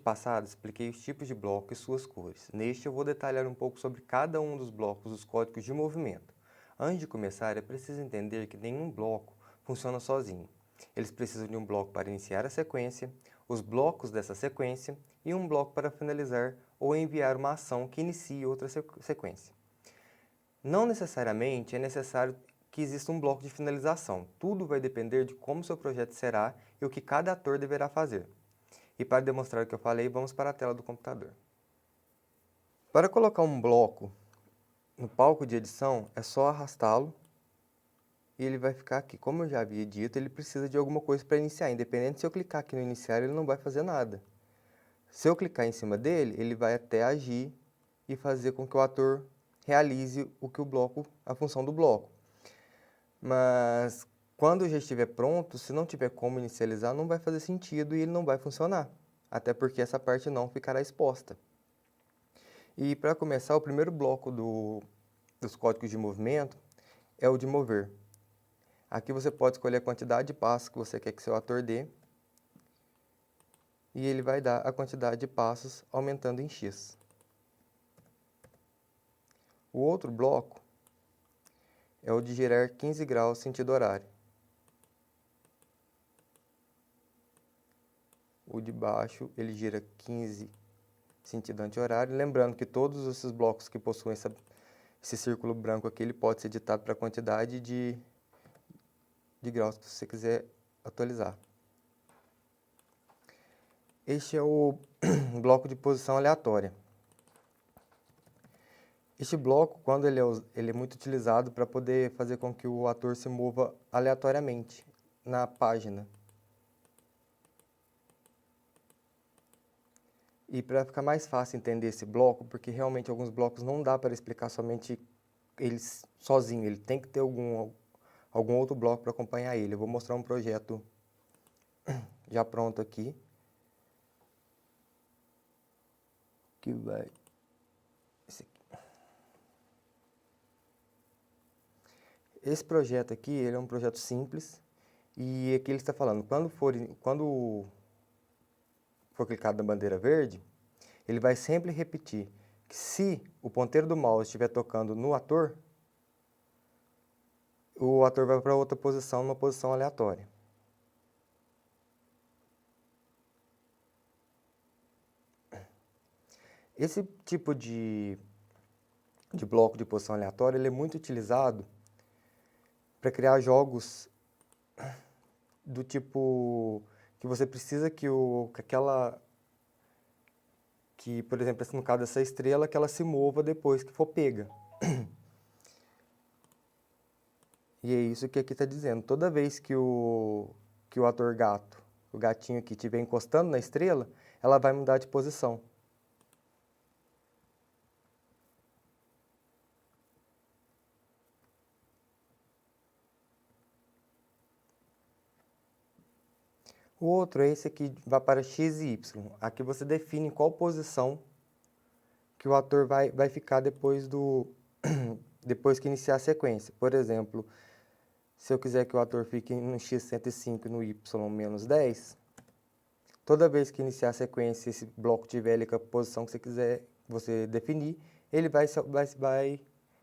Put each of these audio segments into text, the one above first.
passado, expliquei os tipos de bloco e suas cores. Neste, eu vou detalhar um pouco sobre cada um dos blocos dos códigos de movimento. Antes de começar, é preciso entender que nenhum bloco funciona sozinho. Eles precisam de um bloco para iniciar a sequência, os blocos dessa sequência e um bloco para finalizar ou enviar uma ação que inicie outra sequência. Não necessariamente é necessário que exista um bloco de finalização. Tudo vai depender de como seu projeto será e o que cada ator deverá fazer. E para demonstrar o que eu falei, vamos para a tela do computador. Para colocar um bloco no palco de edição, é só arrastá-lo e ele vai ficar aqui. Como eu já havia dito, ele precisa de alguma coisa para iniciar. Independente se eu clicar aqui no iniciar, ele não vai fazer nada. Se eu clicar em cima dele, ele vai até agir e fazer com que o ator realize a função do bloco. Mas quando já estiver pronto, se não tiver como inicializar, não vai fazer sentido e ele não vai funcionar. Até porque essa parte não ficará exposta. E para começar, o primeiro bloco dos códigos de movimento é o de mover. Aqui você pode escolher a quantidade de passos que você quer que seu ator dê. E ele vai dar a quantidade de passos aumentando em X. O outro bloco é o de girar 15 graus sentido horário. O de baixo, ele gira 15 sentido anti-horário. Lembrando que todos esses blocos que possuem esse círculo branco aqui, ele pode ser ditado para a quantidade de graus que você quiser atualizar. Este é o bloco de posição aleatória. Este bloco, quando ele é muito utilizado para poder fazer com que o ator se mova aleatoriamente na página. E para ficar mais fácil entender esse bloco, porque realmente alguns blocos não dá para explicar somente eles sozinho, ele tem que ter algum outro bloco para acompanhar ele. Eu vou mostrar um projeto já pronto aqui. Que vai... Esse projeto aqui, ele é um projeto simples, e aqui ele está falando, quando for clicado na bandeira verde, ele vai sempre repetir que se o ponteiro do mouse estiver tocando no ator, o ator vai para outra posição, numa posição aleatória. Esse tipo de bloco de posição aleatória, ele é muito utilizado para criar jogos do tipo que você precisa que por exemplo, no caso dessa estrela, que ela se mova depois que for pega. E é isso que aqui está dizendo. Toda vez que o ator gato, o gatinho aqui, estiver encostando na estrela, ela vai mudar de posição. O outro é esse aqui, vai para X e Y. Aqui você define qual posição que o ator vai ficar depois que iniciar a sequência. Por exemplo, se eu quiser que o ator fique no X105 e no Y-10, toda vez que iniciar a sequência, esse bloco tiver ali com a posição que você definir, ele vai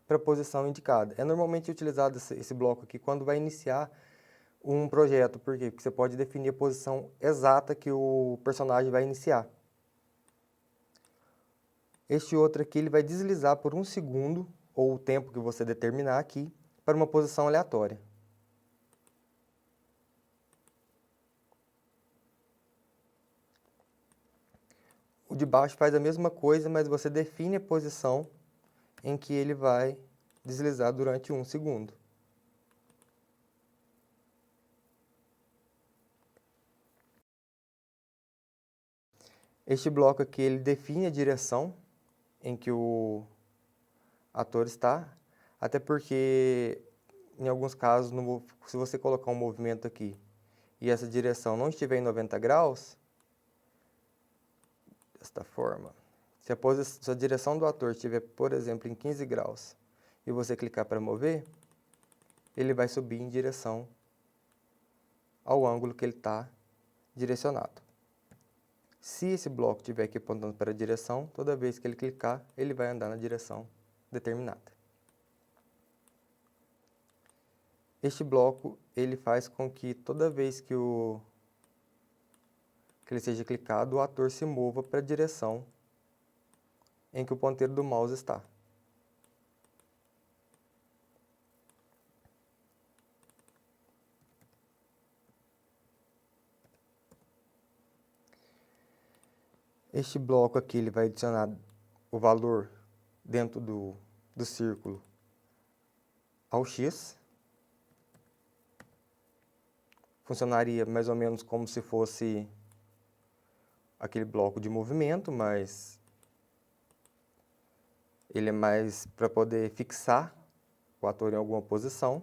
para a posição indicada. É normalmente utilizado esse bloco aqui quando vai iniciar um projeto. Por quê? Porque você pode definir a posição exata que o personagem vai iniciar. Este outro aqui, ele vai deslizar por 1 segundo, ou o tempo que você determinar aqui, para uma posição aleatória. O de baixo faz a mesma coisa, mas você define a posição em que ele vai deslizar durante 1 segundo. Este bloco aqui, ele define a direção em que o ator está, até porque, em alguns casos, se você colocar um movimento aqui e essa direção não estiver em 90 graus, desta forma, se a direção do ator estiver, por exemplo, em 15 graus e você clicar para mover, ele vai subir em direção ao ângulo que ele está direcionado. Se esse bloco estiver aqui apontando para a direção, toda vez que ele clicar, ele vai andar na direção determinada. Este bloco, ele faz com que toda vez que ele seja clicado, o ator se mova para a direção em que o ponteiro do mouse está. Este bloco aqui ele vai adicionar o valor dentro do círculo ao X. Funcionaria mais ou menos como se fosse aquele bloco de movimento, mas ele é mais para poder fixar o ator em alguma posição.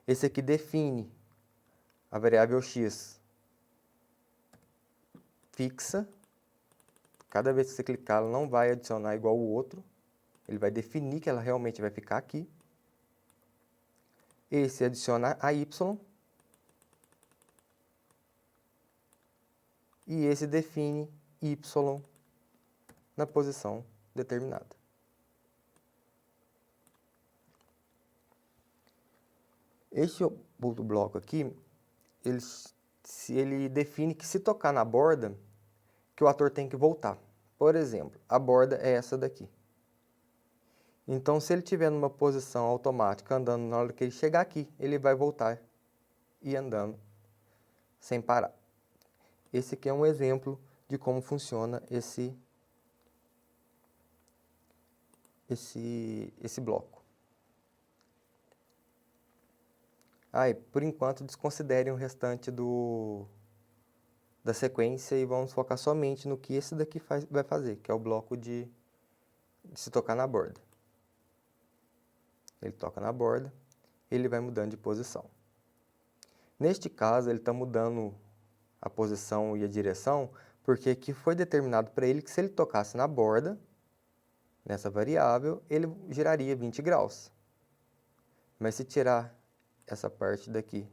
Esse aqui define a variável X fixa. Cada vez que você clicar, ela não vai adicionar igual o outro. Ele vai definir que ela realmente vai ficar aqui. Esse adiciona a Y. E esse define Y na posição determinada. Este outro bloco aqui, ele define que se tocar na borda, que o ator tem que voltar. Por exemplo, a borda é essa daqui. Então, se ele estiver numa posição automática, andando, na hora que ele chegar aqui, ele vai voltar e andando sem parar. Esse aqui é um exemplo de como funciona esse bloco. E por enquanto, desconsiderem o restante da sequência e vamos focar somente no que esse daqui vai fazer, que é o bloco de se tocar na borda. Ele toca na borda, ele vai mudando de posição. Neste caso, ele está mudando a posição e a direção, porque aqui foi determinado para ele que se ele tocasse na borda, nessa variável, ele giraria 20 graus. Mas se tirar essa parte daqui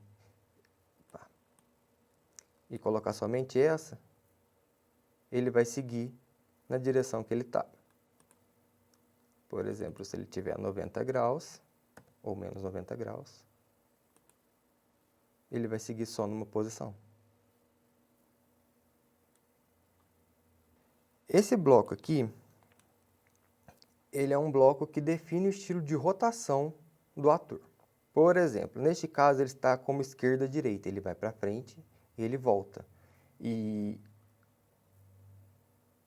e colocar somente essa, ele vai seguir na direção que ele está. Por exemplo, se ele tiver 90 graus, ou menos 90 graus, ele vai seguir só numa posição. Esse bloco aqui, ele é um bloco que define o estilo de rotação do ator. Por exemplo, neste caso ele está como esquerda-direita, ele vai para frente e ele volta. E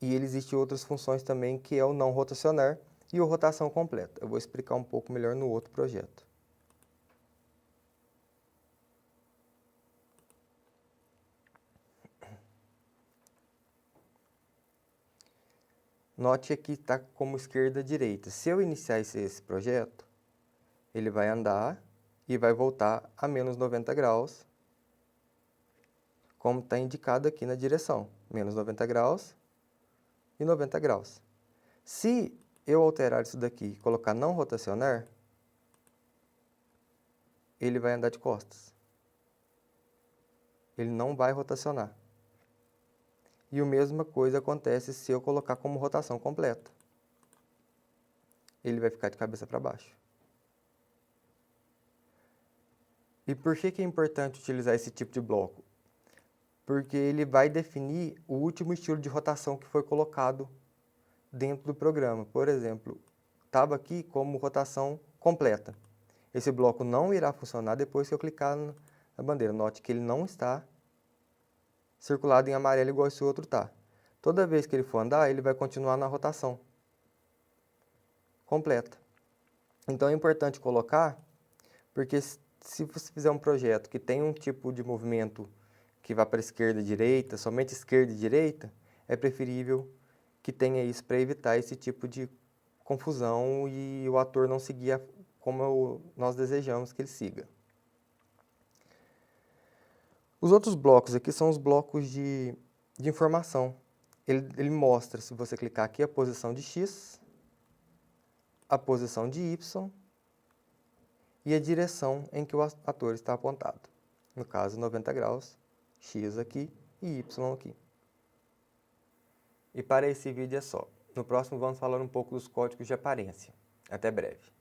ele existe outras funções também, que é o não rotacionar e o rotação completa. Eu vou explicar um pouco melhor no outro projeto. Note que aqui está como esquerda-direita. Se eu iniciar esse projeto, ele vai andar e vai voltar a menos 90 graus, como está indicado aqui na direção. Menos 90 graus e 90 graus. Se eu alterar isso daqui e colocar não rotacionar, ele vai andar de costas. Ele não vai rotacionar. E a mesma coisa acontece se eu colocar como rotação completa. Ele vai ficar de cabeça para baixo. E por que é importante utilizar esse tipo de bloco? Porque ele vai definir o último estilo de rotação que foi colocado dentro do programa. Por exemplo, estava aqui como rotação completa. Esse bloco não irá funcionar depois que eu clicar na bandeira. Note que ele não está circulado em amarelo igual esse outro está. Toda vez que ele for andar, ele vai continuar na rotação completa. Então é importante colocar, porque se você fizer um projeto que tem um tipo de movimento que vá para esquerda e direita, somente esquerda e direita, é preferível que tenha isso para evitar esse tipo de confusão e o ator não seguir como nós desejamos que ele siga. Os outros blocos aqui são os blocos de informação. Ele mostra, se você clicar aqui, a posição de X, a posição de Y e a direção em que o ator está apontado. No caso, 90 graus, X aqui, e Y aqui. E para esse vídeo é só. No próximo vamos falar um pouco dos códigos de aparência. Até breve.